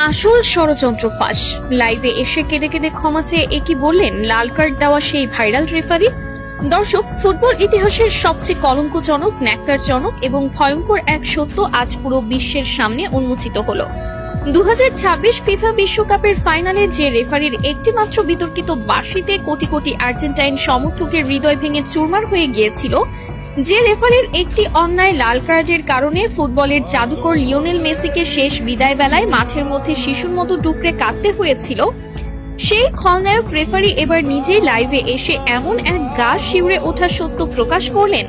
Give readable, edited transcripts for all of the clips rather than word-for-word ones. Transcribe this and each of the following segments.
আসল ষড়যন্ত্র ফাঁস। লাইভে এসে কেঁদে কেঁদে ক্ষমা চেয়ে একই বললেন লাল কার্ড দেওয়া সেই ভাইরাল রেফারি। দর্শক, ফুটবল ইতিহাসের সবচেয়ে কলঙ্কজনক, ন্যাক্কারজনক এবং ভয়ঙ্কর এক সত্য আজ পুরো বিশ্বের সামনে উন্মোচিত হলো। 2026 ফিফা বিশ্বকাপের ফাইনালে যে রেফারির একটি মাত্র বিতর্কিত বাঁশিতে কোটি কোটি আর্জেন্টাইন সমর্থকের হৃদয় ভেঙে চুরমার হয়ে গিয়েছিল, যে রেফারির একটি অন্যায় লাল কার্ডের কারণে ফুটবলের জাদুকর লিওনেল মেসিকে শেষ বিদায় বেলায় মাঠের মধ্যে শিশুর মতো ডুকরে কাঁদতে হয়েছিল, সেই খলনায়ক রেফারি এবার নিজেই লাইভে এসে এমন এক গা শিউরে ওঠা সত্য প্রকাশ করলেন,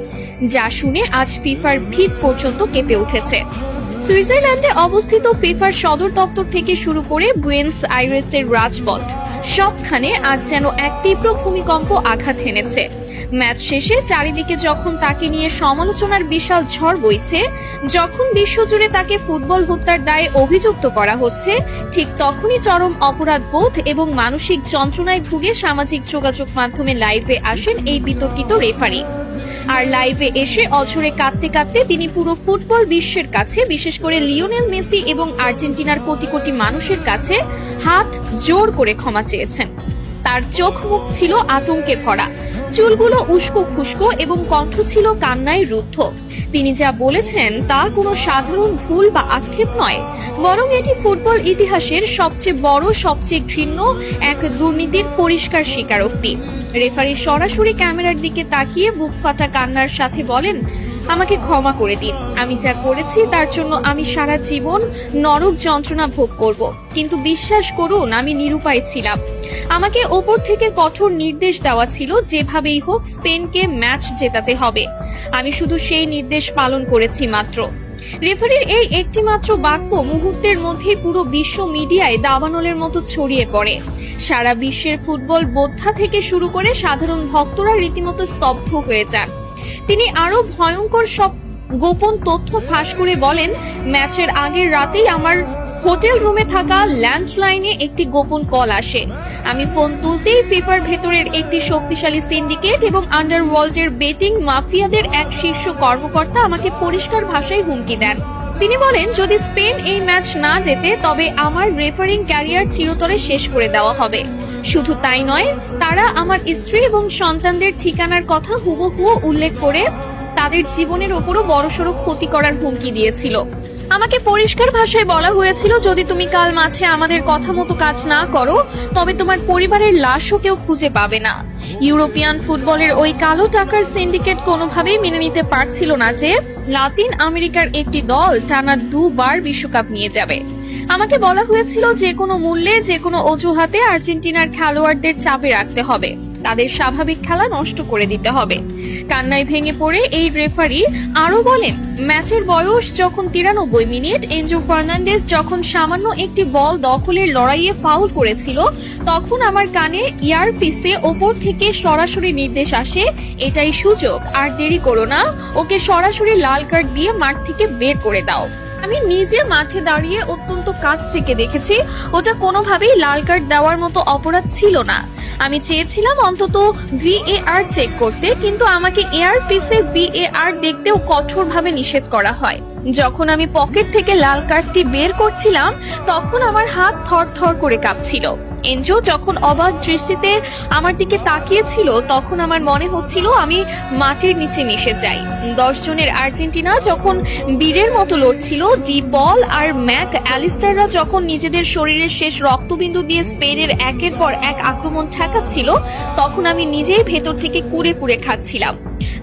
যা শুনে আজ ফিফার ভিত পর্যন্ত কেঁপে উঠেছে। সুইজারল্যান্ডে অবস্থিত ফিফার সদর দপ্তর থেকে শুরু করে বুয়েন্স আইরেসের রাজপথ, সবখানে আজ যেন এক তীব্র ভূমিকম্প আঘাত হেনেছে। ম্যাচ শেষে চারিদিকে যখন তাকে নিয়ে সমালোচনার বিশাল ঝড় বইছে, যখন বিশ্বজুড়ে তাকে ফুটবল হত্যার দায়ে অভিযুক্ত করা হচ্ছে, ঠিক তখনই চরম অপরাধবোধ এবং মানসিক যন্ত্রণায় ভুগে সামাজিক যোগাযোগ মাধ্যমে লাইভে আসেন এই বিতর্কিত রেফারি। আর লাইভে এসে অঝরে কাঁদতে কাঁদতে তিনি পুরো ফুটবল বিশ্বের কাছে, বিশেষ করে লিওনেল মেসি এবং আর্জেন্টিনার কোটি কোটি মানুষের কাছে হাত জোর করে ক্ষমা চেয়েছেন। তার চোখ মুখ ছিল আতঙ্কে ভরা, চুলগুলো উস্কো খুস্কো এবং কণ্ঠ ছিল কান্নায় রুদ্ধ। তিনি যা বলেছেন তা কোনো সাধারণ ভুল বা আক্ষেপ নয়, বরং এটি ফুটবল ইতিহাসের সবচেয়ে বড়, সবচেয়ে ঘৃণ্য এক দুর্নীতির পরিষ্কার স্বীকারোক্তি। রেফারি সরাসরি ক্যামেরার দিকে তাকিয়ে বুক ফাটা কান্নার সাথে বলেন, আমাকে ক্ষমা করে দিন, আমি যা করেছি তার জন্য আমি সারা জীবন নরক যন্ত্রণা ভোগ করব, কিন্তু বিশ্বাস করুন আমি নিরুপায় ছিলাম। আমাকে ওপর থেকে কঠোর নির্দেশ দেওয়া ছিল, যেভাবেই হোক স্পেনকে ম্যাচ জেতাতে হবে। আমি শুধু সেই নির্দেশ পালন করেছি মাত্র। রেফারির এই একটি মাত্র বাক্য মুহূর্তের মধ্যে পুরো বিশ্ব মিডিয়ায় দাবানলের মতো ছড়িয়ে পড়ে। সারা বিশ্বের ফুটবল বোদ্ধা থেকে শুরু করে সাধারণ ভক্তরা রীতিমতো স্তব্ধ হয়ে যান। তিনি আরো ভয়ঙ্কর সব গোপন তথ্য ফাঁস করে বলেন, ম্যাচের আগের রাতেই আমার হোটেল রুমে থাকা ল্যান্ডলাইনে একটি গোপন কল আসে। আমি ফোন তুলতেই ফিফার ভেতরের একটি শক্তিশালী সিন্ডিকেট এবং আন্ডারওয়ার্ল্ডের বেটিং মাফিয়াদের এক শীর্ষ কর্মকর্তা আমাকে পরিষ্কার ভাষায় হুমকি দেন। তিনি বলেন, যদি স্পেন এই ম্যাচ না জেতে তবে আমার রেফারিং ক্যারিয়ার চিরতরে শেষ করে দেওয়া হবে। শুধু তাই নয়, তারা আমার স্ত্রী এবং সন্তানদের ঠিকানার কথা হুবহু উল্লেখ করে তাদের জীবনের ওপরও বড়সড় ক্ষতি করার হুমকি দিয়েছিল। আমাকে পরিষ্কার ভাষায় বলা হয়েছিল, যদি তুমি কাল মাঠে আমাদের কথা মতো কাজ না করো তবে তোমার পরিবারের লাশও কেউ খুঁজে পাবে না। ইউরোপিয়ান ফুটবলের ওই কালো টাকার সিন্ডিকেট কোনোভাবেই মেনে নিতে পারছিল না যে লাতিন আমেরিকার একটি দল টানা 2 বার বিশ্বকাপ নিয়ে যাবে। আমাকে বলা হয়েছিল, যে কোনো মূল্যে, যে কোনো অজুহাতে আর্জেন্টিনার খেলোয়াড়দের চাপে রাখতে হবে, তাদের স্বাভাবিক খেলা নষ্ট করে দিতে হবে। কান্নায় ভেঙে পড়ে এই রেফারি আরো বলেন, ম্যাচের বয়স যখন 93 মিনিট, এনজো ফার্নান্ডেজ যখন সামান্য একটি বল দখলের লড়াইয়ে ফাউল করেছিল, তখন আমার কানে ইয়ারপিসে ওপর থেকে সরাসরি নির্দেশ আসে, এটাই সুযোগ, আর দেরি করো না, ওকে সরাসরি লাল কার্ড দিয়ে মাঠ থেকে বের করে দাও। আমি নিজে মাঠে দাঁড়িয়ে অত্যন্ত কাছ থেকে দেখেছি, ওটা কোনোভাবেই লাল কার্ড দেওয়ার মতো অপরাধ ছিল না। আমি চেয়েছিলাম অন্তত VAR চেক করতে, কিন্তু আমাকে এয়ারপিসে VAR দেখতেও কঠোরভাবে নিষেধ করা হয়। যখন আমি পকেট থেকে লাল কার্ডটি বের করছিলাম তখন আমার হাত থরথর করে কাঁপছিল। এনজো যখন অবাক দৃষ্টিতে আমার দিকে তাকিয়েছিল তখন আমার মনে হচ্ছিল আমি মাটির নিচে মিশে যাই। 10 জনের আর্জেন্টিনা যখন বীরের মতো লড়ছিল, ডি পল আর ম্যাক অ্যালিস্টাররা যখন নিজেদের শরীরের শেষ রক্তবিন্দু দিয়ে স্পেনের একের পর এক আক্রমণ ঠেকাচ্ছিল, তখন আমি নিজেই ভেতর থেকে কুড়ে কুড়ে খাচ্ছিলাম।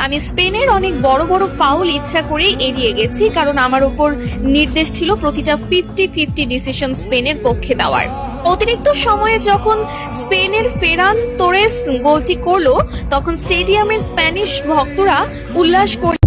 আমি স্পেনের অনেক বড় বড় ফাউল ইচ্ছা করেই এড়িয়ে গেছি, কারণ আমার উপর নির্দেশ ছিল প্রতিটা 50-50 ডিসিশন স্পেনের পক্ষে দেওয়ার। অতিরিক্ত সময়ে যখন স্পেনের ফেরান তোরেস গোলটি করলো, তখন স্টেডিয়ামের স্প্যানিশ ভক্তরা উল্লাস করে